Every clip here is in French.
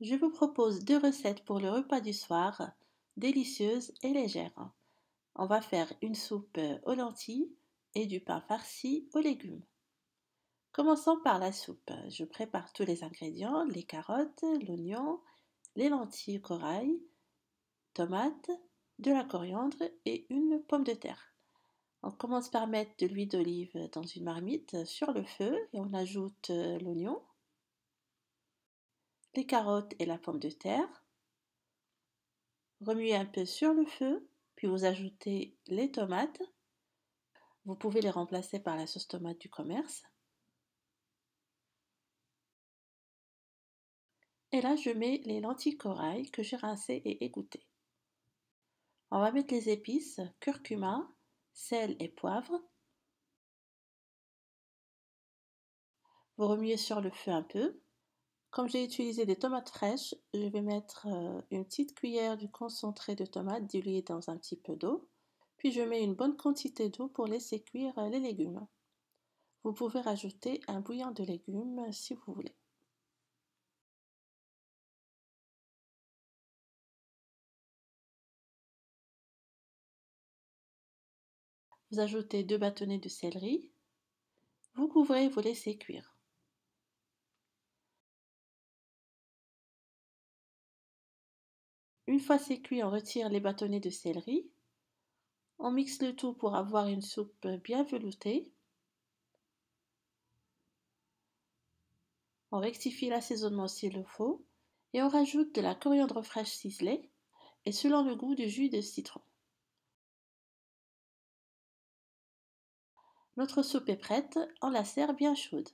Je vous propose deux recettes pour le repas du soir, délicieuses et légères. On va faire une soupe aux lentilles et du pain farci aux légumes. Commençons par la soupe. Je prépare tous les ingrédients, les carottes, l'oignon, les lentilles corail, tomates, de la coriandre et une pomme de terre. On commence par mettre de l'huile d'olive dans une marmite sur le feu et on ajoute l'oignon, les carottes et la pomme de terre. Remuez un peu sur le feu, puis vous ajoutez les tomates. Vous pouvez les remplacer par la sauce tomate du commerce. Et là, je mets les lentilles corail que j'ai rincées et égouttées. On va mettre les épices, curcuma, sel et poivre. Vous remuez sur le feu un peu. Comme j'ai utilisé des tomates fraîches, je vais mettre une petite cuillère du concentré de tomate dilué dans un petit peu d'eau. Puis je mets une bonne quantité d'eau pour laisser cuire les légumes. Vous pouvez rajouter un bouillon de légumes si vous voulez. Vous ajoutez 2 bâtonnets de céleri. Vous couvrez et vous laissez cuire. Une fois c'est cuit, on retire les bâtonnets de céleri. On mixe le tout pour avoir une soupe bien veloutée. On rectifie l'assaisonnement s'il le faut. Et on rajoute de la coriandre fraîche ciselée et selon le goût du jus de citron. Notre soupe est prête, on la sert bien chaude.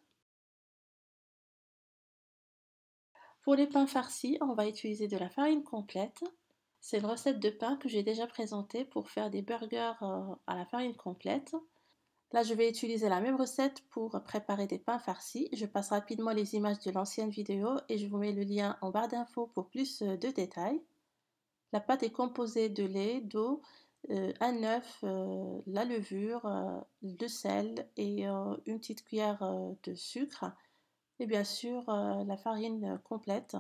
Pour les pains farcis, on va utiliser de la farine complète. C'est une recette de pain que j'ai déjà présentée pour faire des burgers à la farine complète. Là, je vais utiliser la même recette pour préparer des pains farcis. Je passe rapidement les images de l'ancienne vidéo et je vous mets le lien en barre d'infos pour plus de détails. La pâte est composée de lait, d'eau, un œuf, la levure, le sel et une petite cuillère de sucre et bien sûr la farine complète.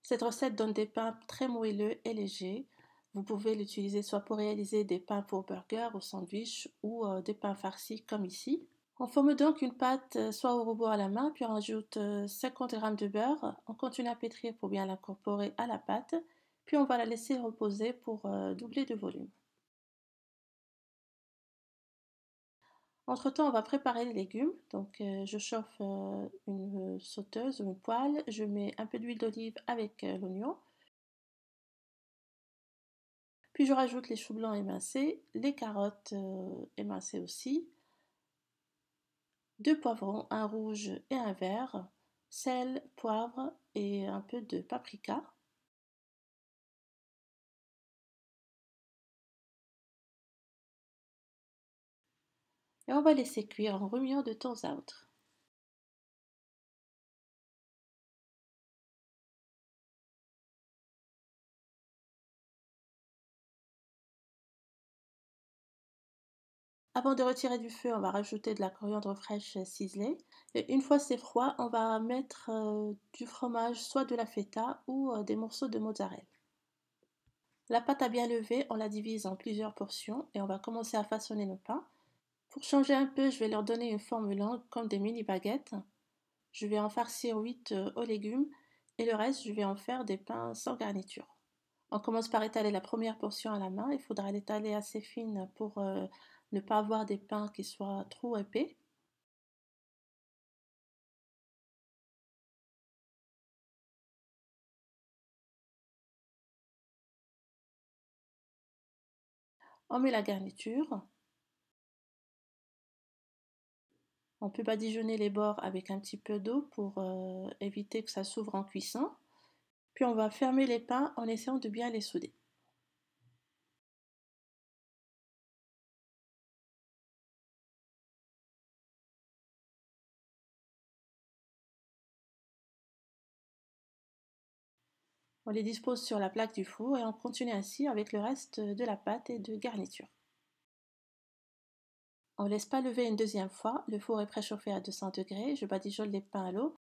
Cette recette donne des pains très moelleux et légers. Vous pouvez l'utiliser soit pour réaliser des pains pour burger ou sandwich ou des pains farcis comme ici. On forme donc une pâte soit au robot à la main, puis on ajoute 50 g de beurre. On continue à pétrir pour bien l'incorporer à la pâte, puis on va la laisser reposer pour doubler de volume. Entre-temps, on va préparer les légumes. Donc, je chauffe une sauteuse ou une poêle. Je mets un peu d'huile d'olive avec l'oignon. Puis je rajoute les choux blancs émincés, les carottes émincées aussi, deux poivrons, un rouge et un vert, sel, poivre et un peu de paprika. Et on va laisser cuire en remuant de temps à autre. Avant de retirer du feu, on va rajouter de la coriandre fraîche ciselée. Et une fois c'est froid, on va mettre du fromage, soit de la feta ou des morceaux de mozzarella. La pâte a bien levé, on la divise en plusieurs portions et on va commencer à façonner nos pains. Pour changer un peu, je vais leur donner une forme longue comme des mini baguettes. Je vais en farcir 8 aux légumes et le reste, je vais en faire des pains sans garniture. On commence par étaler la première portion à la main. Il faudra l'étaler assez fine pour ne pas avoir des pains qui soient trop épais. On met la garniture. On peut badigeonner les bords avec un petit peu d'eau pour éviter que ça s'ouvre en cuisson. Puis on va fermer les pains en essayant de bien les souder. On les dispose sur la plaque du four et on continue ainsi avec le reste de la pâte et de garniture. On ne laisse pas lever une deuxième fois, le four est préchauffé à 200 degrés, je badigeonne les pains à l'eau,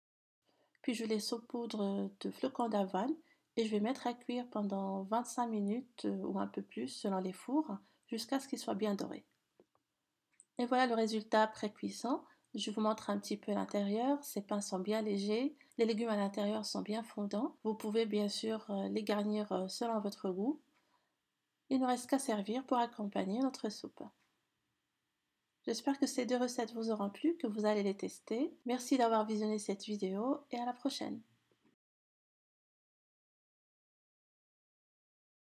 Puis je les saupoudre de flocons d'avoine et je vais mettre à cuire pendant 25 minutes ou un peu plus selon les fours jusqu'à ce qu'ils soient bien dorés. Et voilà le résultat après cuisson. Je vous montre un petit peu l'intérieur. Ces pains sont bien légers. Les légumes à l'intérieur sont bien fondants. Vous pouvez bien sûr les garnir selon votre goût. Il ne reste qu'à servir pour accompagner notre soupe. J'espère que ces deux recettes vous auront plu, que vous allez les tester. Merci d'avoir visionné cette vidéo et à la prochaine.